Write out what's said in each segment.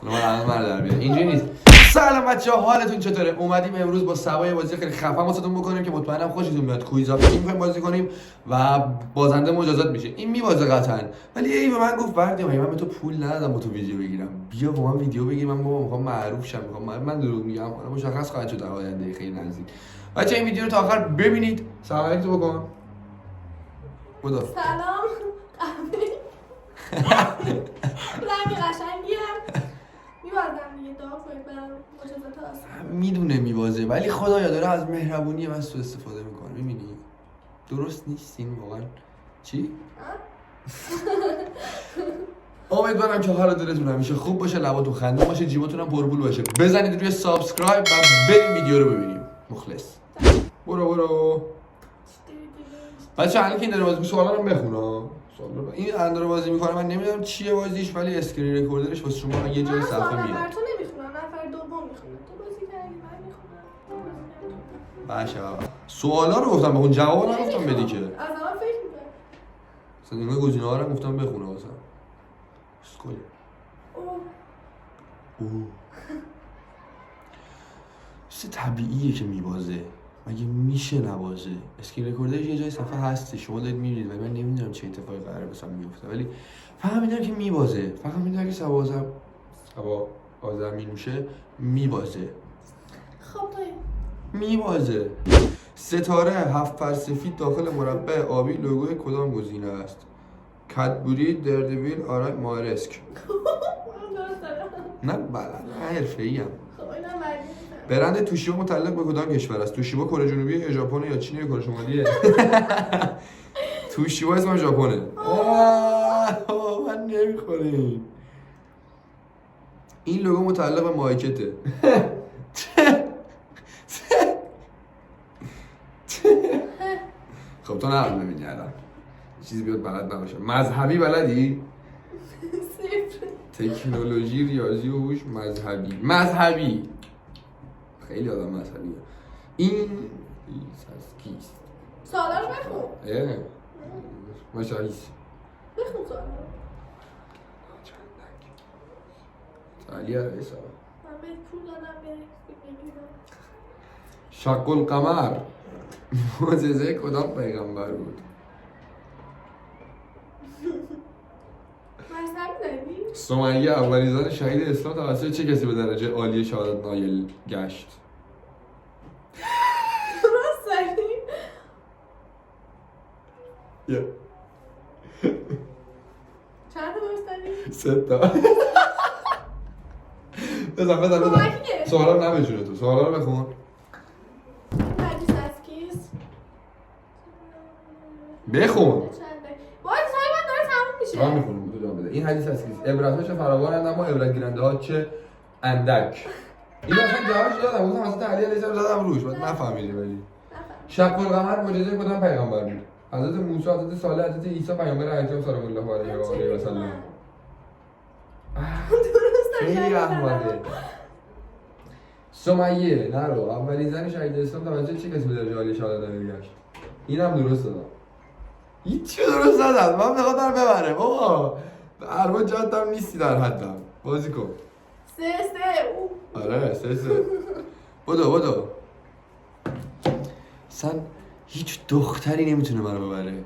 حالا من الان در بیارم اینجوری نیست. سلام بچه‌ها، حالتون چطوره؟ اومدیم امروز با سوای بازی خیلی خفن واسهتون بکنیم که مطمئنم خوشتون میاد. کویز آف می‌خوایم بازی کنیم و بازنده مجازات میشه. این میبازه قطعاً. ولی ای به من گفت بردی من به تو پول ندادم تو ویدیو بگیرم. بیا با من ویدیو بگیر، من بابا میخوام معروف شم، من دروغ میگم. حالا مشخص خواهد شد در آینده خیلی نزدیک. بچه‌ها این ویدیو رو تا آخر ببینید. سلام علیکم بکن. خدا. سلام. رنگ قشنگیم. میبازم دیگه دعا کنید برام مجازات آسان. میدونه میبازه ولی خدایا داره از مهربونی من سوء استفاده میکنه. میبینی؟ درست نیست این واقعا. چی؟ امیدوارم که حال دلتون همیشه خوب باشه، لباتون خندون باشه، جیباتون هم پرپول باشه. بزنید روی سابسکرایب و بریم ویدیو رو ببینیم. مخلص. برو. بچه‌ها الان که این داره بازی می‌کنه سوالا رو بخونه. این اندر بازی میکنه، من نمیدونم چیه بازیش ولی اسکرین رکوردرش واسه شما یه جای صفحه میاد. نفر تو نمیخونم، نفر دوم میخونه. تو بازی کردی من میخونم. باشه بابا. سوالا رو گفتم بخون، جواب نگفتم بدی که. از اول فکر می‌کنم. اصلا این گزینه‌ها رو گفتم بخونه واسه. اسکول. اوه. چه طبیعیه که میبازه. مگه میشه نبازه؟ اسکرین رکوردرش یه جای صفحه هستی، شما دارید میبینید ولی من نمیدونم چه اتفاقی قراره واسم بیفته، ولی فقط میدونم که میبازه. فقط میدونم که سبا میشه میبازه. خب میبازه. ستاره 7 پر سفید داخل مربع آبی لوگوی کدام گزینه است؟ کدبوری، دردویل، آرای مارسک. نه حرفه‌ای ام. برند توشیبا متعلق به کدام کشور است؟ توشیبا کره جنوبی یا ژاپن یا چین یا کره شمالیه؟ توشیبا اسمش ژاپنه. من نمیخوریم. این لوگو متعلق به مایکته. خب تو نه ببینی الان چیزی بیاد بلد نباشه. مذهبی بلدی؟ تکنولوژی، ریاضی و هوش. مذهبی خیلی آدم مذهبیه. این کیست؟ سوالا رو بخون. مشاهیس بخون سوالا رو. علی علیه سلام. من به پول دادم بگیرم. شق القمر معجزه کدام پیغمبر بود؟ مذهبی داری؟ سمیه اولین زن شهید اسلام توسط چه کسی به درجه عالی شهادت نایل گشت؟ درست داری؟ چند تا درست داری؟ 3 تا. بزن سوالا رو نبجونه تو. سوالا رو بخون. حدیث از کیست؟ بخون. وای سای من داره تموم میشه. من میخونم تو جواب بده. این حدیث از کیست؟ عبرت‌ها چه فراوانند اما عبرت گیرنده ها چه اندک. این اصلا جوابش دادم. گفتم حضرت علی علیه السلام زدم روش. بعد نفهمیدی ولی. شق القمر معجزه کدام پیغمبر بود؟ حضرت موسی، حضرت صالح، حضرت عیسی پیامبر اکرم صلی الله علیه و سلم. خیلی احمقه. سمیه نرو. اولین زن شهید اسلام توسط چه کسی به درجه عالی شهادت نایل گشت؟ اینم درست دادم. هیچی درست نداد. من میخوام ببره بابا. اربا جاتم نیستی در حدم. بازی کن. 3 آره 3 بدو. اصلا هیچ دختری نمیتونه منو ببره.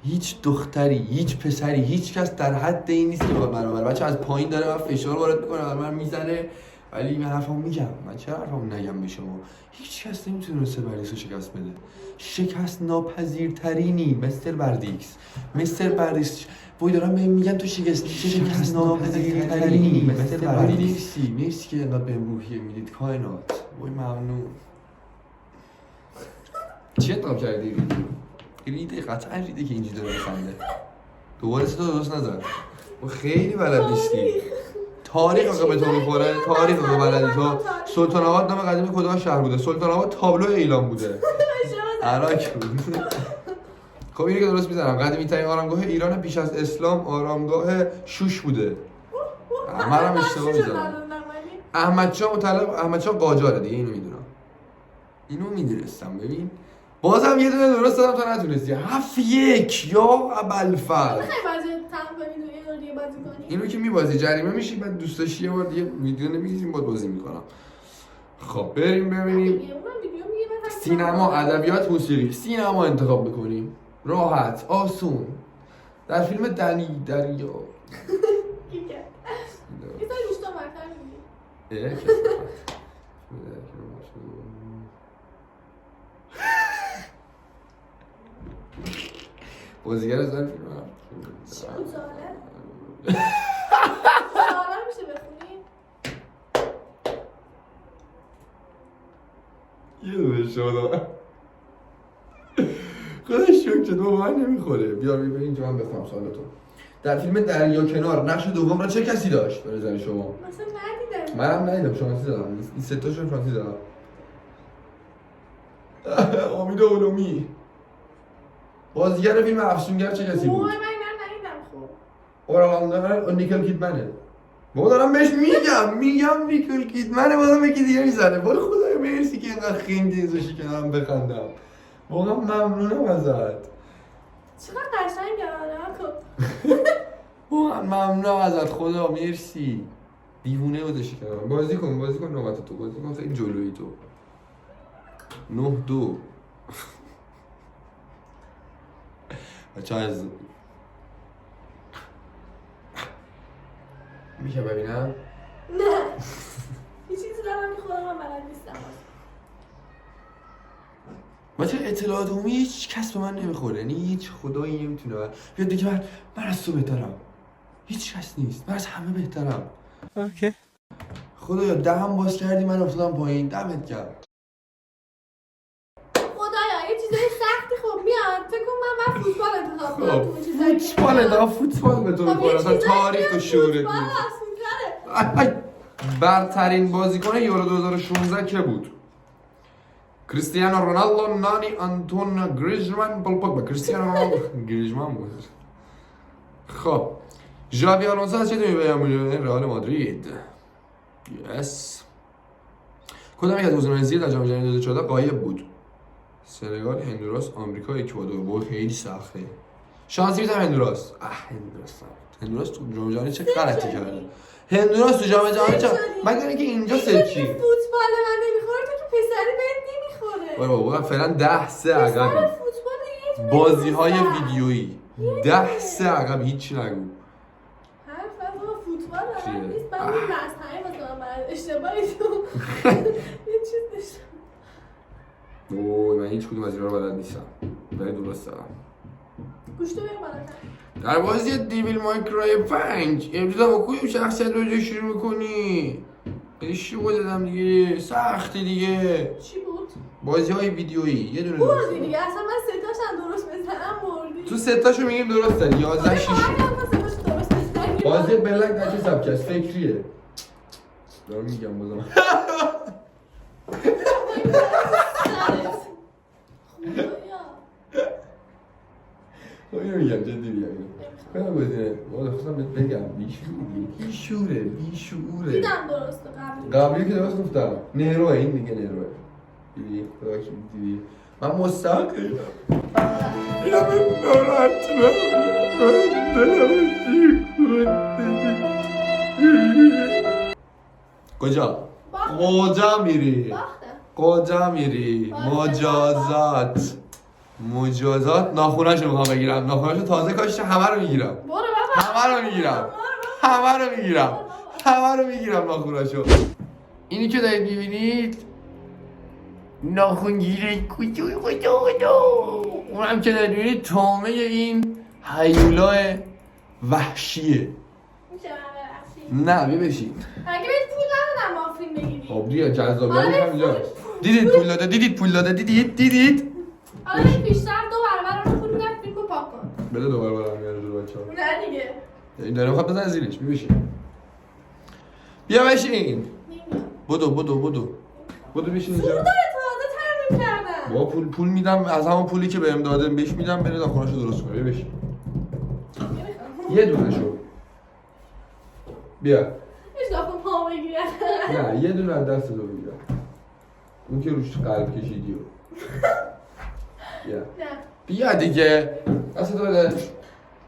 هیچ دختری، هیچ پسری، هیچ کس در حد این نیست که بخواد منو ببره. بچه از پایین داره من فشار وارد میکنه، من میزنه، ولی من حرفمو میگم. من چرا حرفمو نگم به شما؟ هیچ کس نمیتونه مستر بردیکس رو شکست بده. شکست ناپذیرترینی مستر بردیکس. وای دارم بهم میگن تو شکست ناپذیرترینی مستر بردیکسی. مرسی که انقدر بهم روحیه میدید کائنات. وای ممنون. چی انتخاب کردی ریده؟ قطعا ریده که اینجی داره بخنده. دوباره 3 تا درست نزد. خیلی بلد نیستی. تاریخ آقا به تو میخوره. تاریخ آقا بلدی تو. سلطان آباد نام قدیمی کدام شهر بوده؟ سلطان آباد تابلو اعلام بوده. عراق بود. خب اینو که درست میزنم. قدیمی ترین آرامگاه ایران پیش از اسلام آرامگاه شوش بوده. منم اشتباه میزنم. احمد شاه قاجاره دیگه. اینو میدونم. اینو میدونستم. ببین بازم یه دونه درست دادم تا نتونستی. 7-1 یا ابوالفضل. میخوای بازی تمام کنی دوی رو دیگه بازی کنی؟ اینو که میبازی جریمه میشی بعد دوست داشتی یه بار دیگه ویدیو نمیگیریم باید بازی میکنم. خب بریم ببینیم سینما، ادبیات، موسیقی. سینما انتخاب میکنیم راحت آسون. در فیلم دنی دریا یه سال بیشتر مرتر میگی بازیگر از در فیلم چی بود سوالا رو میشه بخونی؟ یه دونه شد خودش شک شد با من نمیخوره. بیا ببین اینجا من بفهم سوالتون. در فیلم دریا کنار نقش دوم را چه کسی داشت به نظر شما؟ مثلا ندیدم. منم ندیدم، شانسی دادم. این سه تاشون شانسی دادم. امید علومی. بازیگر فیلم افسونگر چه کسی بود؟ من ندیدم خب. اورلاندو نیکل کیدمنه. بابا دارم بهش میگم نیکل کیدمنه، بازم یکی دیگه میزنه. برو خدای مرسی که اینقدر خنگی ازشی کنم بخندم. واقعا ممنونم ازت. چقدر قشنگه آره. واقعا ممنونم ازت، خدا مرسی. دیوونه بودشی کنم. بازی کن نوبت تو. بازی کن خیلی جلویی تو. 9-2. بچه از میشه ببینم؟ نه یه چیزی دارم میخورم من بلد نیستم. بچه اطلاعات عمومی هیچ کس به من نمیخوره، یعنی هیچ خدایی نمیتونه بیاد دیگه من از تو بهترم. هیچ کس نیست، من از همه بهترم. اوکی خدایا دهم باز کردی من افتادم پایین. دمت گرم. خدایا یه چیزای سختی خب میاد. فکر کنم من فوتبال انتخاب کنم تو اون چیزایی که فوتبال به تو میخوره. اصلا تاریخ و شعورت نیست. برترین بازیکن یورو 2016 که بود؟ کریستیانو رونالدو، نانی آنتون گریزمان، پول پوگبا. کریستیانو رونالدو گریزمان بود. خب ژاوی آلونسو از چه تیمی به میاد؟ رئال مادرید. یس. کدام یک از گزینه‌های زیر در جام جهانی 2014 غایب بود؟ سنگال، هندوراس، آمریکا، اکوادور. بود خیلی سخته. شانسی میدم هندوراس. هندوراس تو جام جهانی چه غلطی کرده؟ هندوراس تو جام جهانی مگر اینکه اینجا سلچی فوتبال من نمیخوره تو که پسری بهت نمیخوره. بابا فعلا 10-3 عقبی. بازی‌های ویدیویی 10-3 عقبی. هیچ نگو. حرف بابا فوتبال هم نیست. من این مذهبی مثلا من اشتباهی تو یه چیز داشتم. اوه من هیچ کدوم از اینا رو بلد نیستم. ولی درست دارم. گوشتو بگو بالاتر. در بازی دیویل مای کرای 5 ابتدا با کدوم شخصیت رو شروع میکنی؟ اشی دادم دیگه. سختی دیگه. چی بود؟ بازی‌های ویدیویی یه دونه بردی دیگه. اصلا من سه تاشم درست بزنم بردی. تو سه تاشو میگیم درست داری. 11 6 بازی بلک در چه سبکی است؟ فکریه. دارم میگم بازم. اینو میگم جدی میگم. خیلی بازیه. والا خواستم بهت بگم بیشوره. دیدم درست قبلی که درست گفتم. نهروه این دیگه نهروه. دیدی؟ خدا که دیدی. من مستقیم. اینا به ناراحت کجا میری؟ مجازات. ناخوناشو میخوام بگیرم. ناخوناشو تازه کاشته. همه رو میگیرم. همه رو میگیرم ناخوناشو. اینی که دارید میبینید ناخونگیره کجو. اونم که دارید میبینید تومه این هیولای وحشیه. میشه من برخشی؟ نه بیا بشین. اگه بهت پول ندادم ما فیلم بگیری. خب دیگه جذابیتش هم اینجا. دیدید پول داده. دیدید حالا این بیشتر 2 برابر اون پول میدم فیلمو پاک کن. بده 2 برابر هم یارو رو بچه‌ها. نه دیگه. این داره میخواد بزنه زیرش. بیا بشین. بدو بشین اینجا. پول داره تازه ترمیم کردم. با پول میدم از همون پولی که بهم داده بهش میدم بره ناخوناشو درست کنه. بیا بشین. یه دونه شو. بیا. هیچ ناخون پا بگیره. نه یه دونه از دست تو بگیرم. اون که روش قلب کشیدی. بیا نه بیا دیگه دستتو بده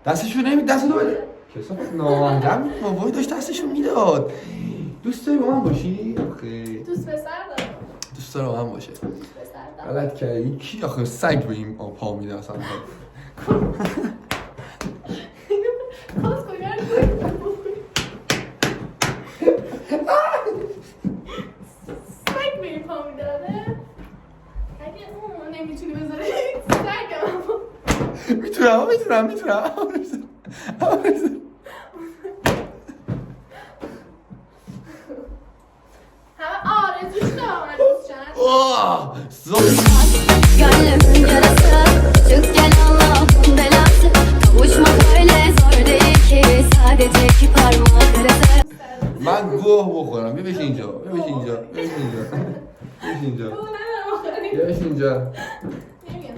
دستشو نمید دستتو بده کسافت نامحرم وای داشت دستشو میداد دوست داری با من باشی؟ آخه دوست پسر دارم دوست داره با من باشه دوست پسر دارم غلط کردی کی آخه سگ به این پا میده اصلا خواست کجا سگ به این پا میداده اگه اون نمیتونی بذاری سگ هم میتونم همه آرزوش دارم عروس چند Gönlümün yarası küçük gel Allah'ın belası Kavuşmak öyle zor değil ki sadece iki parmak arası من گوه بخورم بیا بشین اینجا تو ندارم آخری اینجا نمیام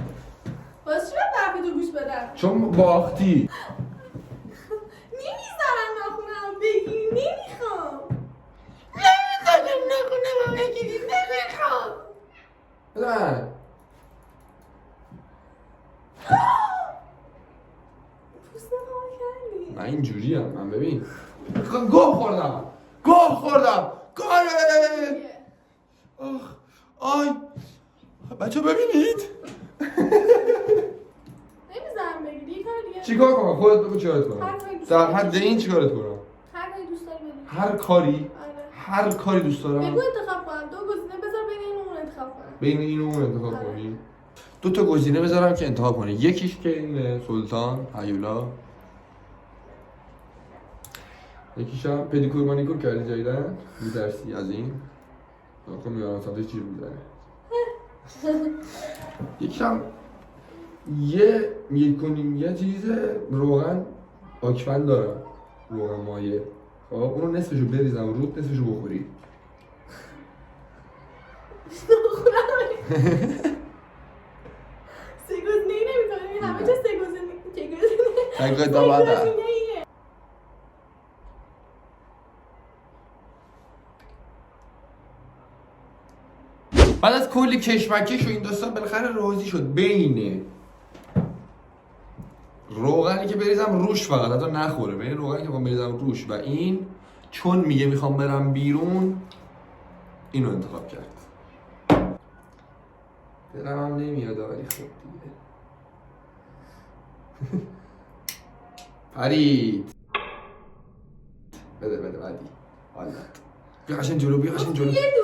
باز چی باید حرفی تو گوش بدم چون باختی نمیذارم نخونم بگیری نمیخوام بده من پوست نمام کردی من اینجوری هم من ببین گوه خوردم گاره آی بچه ببینید نمیذارم بگیری یه کار دیگه چیکار کنم خودت بگو چیکارت کنم هر کاری دوست در داری. حد این چیکارت کنم هر کاری دوست داری بگی هر کاری آره هر کاری دوست دارم بگو انتخاب کنم دو گزینه بذار بین این و اون انتخاب کنم بین این و اون انتخاب آره. کنی دو تا گزینه بذارم که انتخاب کنی یکیش که اینه سلطان هیولا یکیش هم پدیکور مانیکور کردی جدیدن می‌ترسی از این آخه میارم سمتش چیز میزنه یکیش هم یه چیز روغن آکفن دارم روغن مایه خب اونو نصفشو بریزم رود نصفشو بخوری سه گزینه ای نمی‌کنی همه جا سه گزینه که گزینه سه گزینه ایه بعد از کلی کشمکش و این داستان بالاخره راضی شد بین روغنی که بریزم روش فقط حتی نخوره بین روغنی که بریزم روش و این چون میگه میخوام برم بیرون اینو انتخاب کرد دلم هم نمیاد ولی خب دیگه پرید بده بعدی حالت بیا قشنگ جلو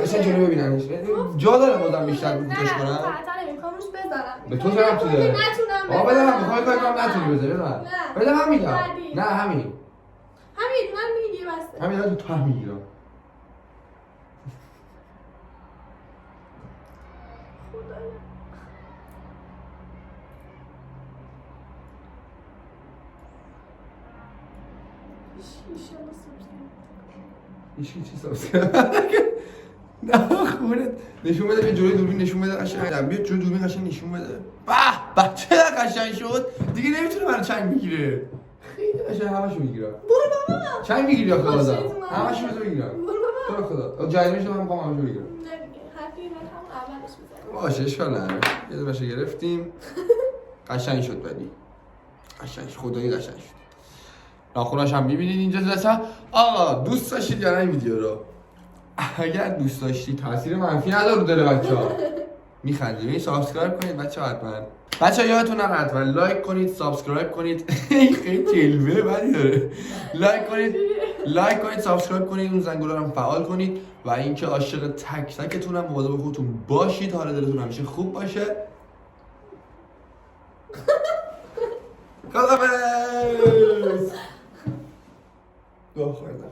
قشنگ جلو ببیننش جا داره بازم بیشتر رو فوتش کنم فراتر نمیخوام روش بذارم به تو چرا تو داره نتونم آقا بده من میخوای کاری کنم نتونی بذاری بده من میگم بعدی. نه همین من میگی بسته همین الان تو میگیرم خدایا هیچکی چی سابسکرایب نه خونت نشون بده به جلوی دوربین نشون بده قشنگ بیا جلوی دوربین قشنگ نشون بده به چقدر قشنگ شد دیگه نمیتونه منو چنگ بگیره خیلی قشنگ همشو میگیرم برو بابا چنگ میگیری آخه بازم باشه، تو همشو بذار بگیرم برو تو بابا رو خدا جریمه شو من میخوام همشو بگیرم نه دیگه حرفی نکنم اولش میزنم باشه اشکال نداره یه دونه‌شو گرفتیم قشنگ شد ولی قشنگ شد خدایی قشنگ شد ناخوناش هم میبینید اینجا دستا آقا دوست داشتید یا نه این ویدیو رو اگر دوست داشتید تاثیر منفی نداره رو دل بچه‌ها میخندید سابسکرایب کنید بچه‌ها حتما بچه‌ها یادتون نره حتما لایک کنید سابسکرایب کنید خیلی جلوه بدی داره لایک کنید سابسکرایب کنید اون زنگوله رو هم فعال کنید و اینکه عاشق تک تکتونم مواظب خودتون باشید حال دلتون همیشه خوب باشه خداحافظ دعا خوردم